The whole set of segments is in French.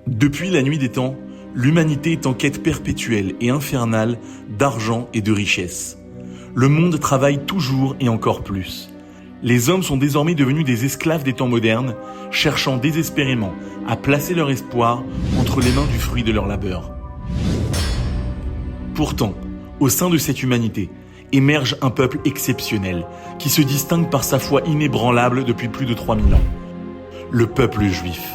Depuis la nuit des temps, l'humanité est en quête perpétuelle et infernale d'argent et de richesse. Le monde travaille toujours et encore plus. Les hommes sont désormais devenus des esclaves des temps modernes, cherchant désespérément à placer leur espoir entre les mains du fruit de leur labeur. Pourtant, au sein de cette humanité, émerge un peuple exceptionnel, qui se distingue par sa foi inébranlable depuis plus de 3000 ans. Le peuple juif.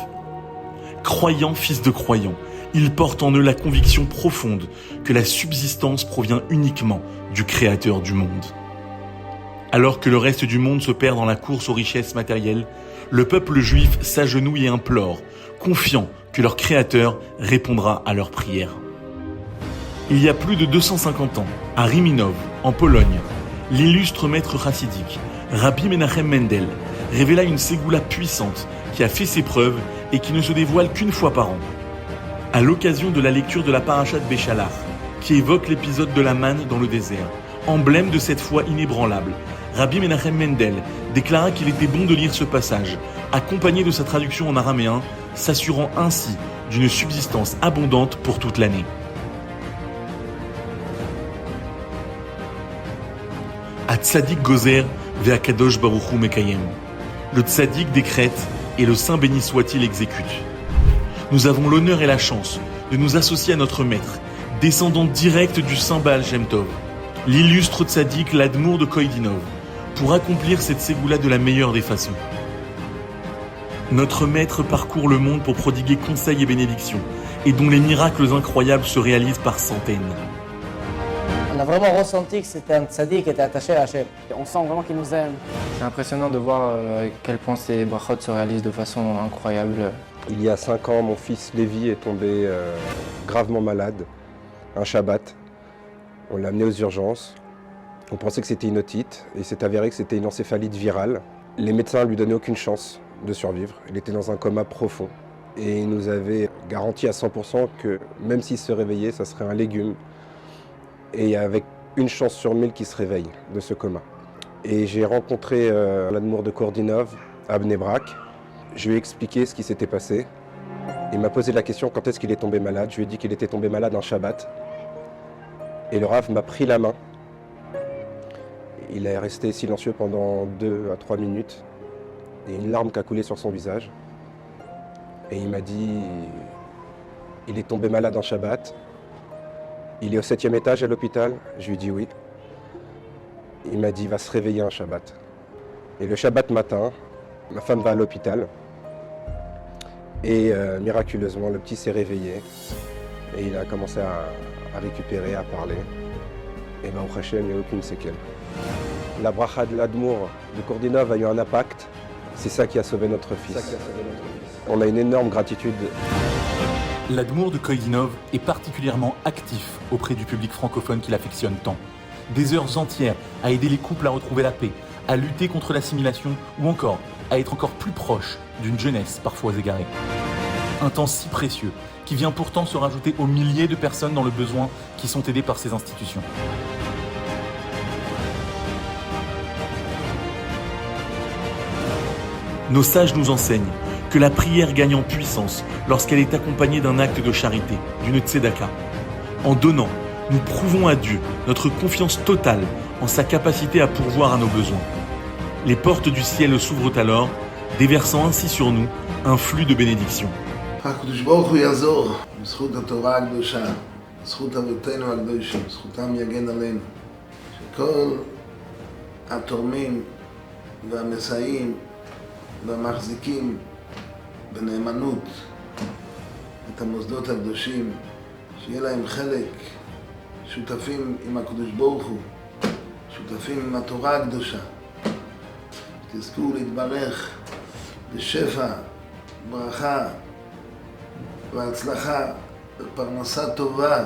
Croyants, fils de croyants, ils portent en eux la conviction profonde que la subsistance provient uniquement du Créateur du monde. Alors que le reste du monde se perd dans la course aux richesses matérielles, le peuple juif s'agenouille et implore, confiant que leur Créateur répondra à leurs prières. Il y a plus de 250 ans, à Riminov, en Pologne, l'illustre maître chassidique, Rabbi Menachem Mendel, révéla une ségoula puissante qui a fait ses preuves et qui ne se dévoile qu'une fois par an. À l'occasion de la lecture de la paracha de Béchalach, qui évoque l'épisode de la manne dans le désert, emblème de cette foi inébranlable, Rabbi Menachem Mendel déclara qu'il était bon de lire ce passage, accompagné de sa traduction en araméen, s'assurant ainsi d'une subsistance abondante pour toute l'année. À Tzadik Gozer ve'akadosh Baruch Hu Mekayem. Le Tzadik décrète et le Saint béni soit-il exécute. Nous avons l'honneur et la chance de nous associer à notre maître, descendant direct du Saint Baal Shem Tov, l'illustre Tzadik l'Admour de Koïdinov, pour accomplir cette ségoula de la meilleure des façons. Notre maître parcourt le monde pour prodiguer conseils et bénédictions, et dont les miracles incroyables se réalisent par centaines. On a vraiment ressenti que c'était un tzaddik qui était attaché à Hachem. On sent vraiment qu'il nous aime. C'est impressionnant de voir à quel point ces brachot se réalisent de façon incroyable. Il y a 5 ans, mon fils Lévi est tombé gravement malade, un Shabbat. On l'a amené aux urgences. On pensait que c'était une otite et il s'est avéré que c'était une encéphalite virale. Les médecins ne lui donnaient aucune chance de survivre. Il était dans un coma profond et il nous avait garanti à 100% que même s'il se réveillait, ça serait un légume. Et avec une chance sur 1000 qu'il se réveille de ce coma. Et j'ai rencontré l'Admour de Kourdinov à Bnei Brak. Je lui ai expliqué ce qui s'était passé. Il m'a posé la question quand est-ce qu'il est tombé malade. Je lui ai dit qu'il était tombé malade un Shabbat. Et le Rav m'a pris la main. Il est resté silencieux pendant 2 à 3 minutes. Et une larme qui a coulé sur son visage. Et il m'a dit, il est tombé malade un Shabbat. Il est au 7e étage à l'hôpital. Je lui ai dit oui. Il m'a dit, il va se réveiller un Shabbat. Et le Shabbat matin, ma femme va à l'hôpital. Et miraculeusement, le petit s'est réveillé. Et il a commencé à récupérer, à parler. Et au Hachem, il n'y a aucune séquelle. La bracha de l'Admour de Kourdinov a eu un impact. C'est ça qui a sauvé notre fils. On a une énorme gratitude. L'Admour de Koïdinov est particulièrement actif auprès du public francophone qui l'affectionne tant. Des heures entières à aider les couples à retrouver la paix, à lutter contre l'assimilation ou encore à être encore plus proche d'une jeunesse parfois égarée. Un temps si précieux qui vient pourtant se rajouter aux milliers de personnes dans le besoin qui sont aidées par ces institutions. Nos sages nous enseignent que la prière gagne en puissance lorsqu'elle est accompagnée d'un acte de charité, d'une tzedaka. En donnant, nous prouvons à Dieu notre confiance totale en sa capacité à pourvoir à nos besoins. Les portes du ciel s'ouvrent alors, déversant ainsi sur nous un flux de bénédictions. הקדוש ברוך הוא יעזור, בזכות התורה הקדושה, בזכות אבותינו הקדושים, זכותם יגן עלינו. שכל התורמים והמסייעים והמחזיקים בנאמנות את המוסדות הקדושים, שיהיה להם חלק, שותפים עם הקדוש ברוך הוא, שותפים עם התורה הקדושה. תזכו להתברך בשפע, ברכה והצלחה, בפרנסה טובה,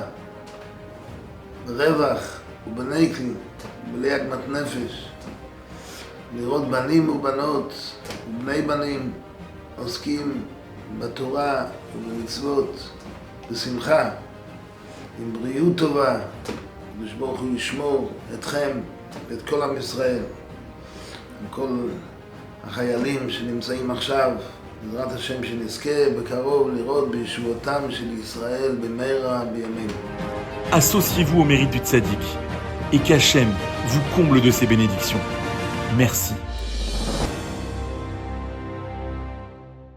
ברווח ובנקל, בלי עגמת נפש. לראות בנים ובנות ובני בנים עוסקים בתורה ובמצוות בשמחה, עם בריאות טובה. הקדוש ברוך הוא ישמור אתכם ואת כל עם ישראל, עם כל החיילים שנמצאים עכשיו בעזרת השם שנזכה בקרוב לראות בישועתם של ישראל במהרה בימינו. Associez-vous au mérite du tzaddik et qu'Hachem vous comble de ses bénédictions. Merci.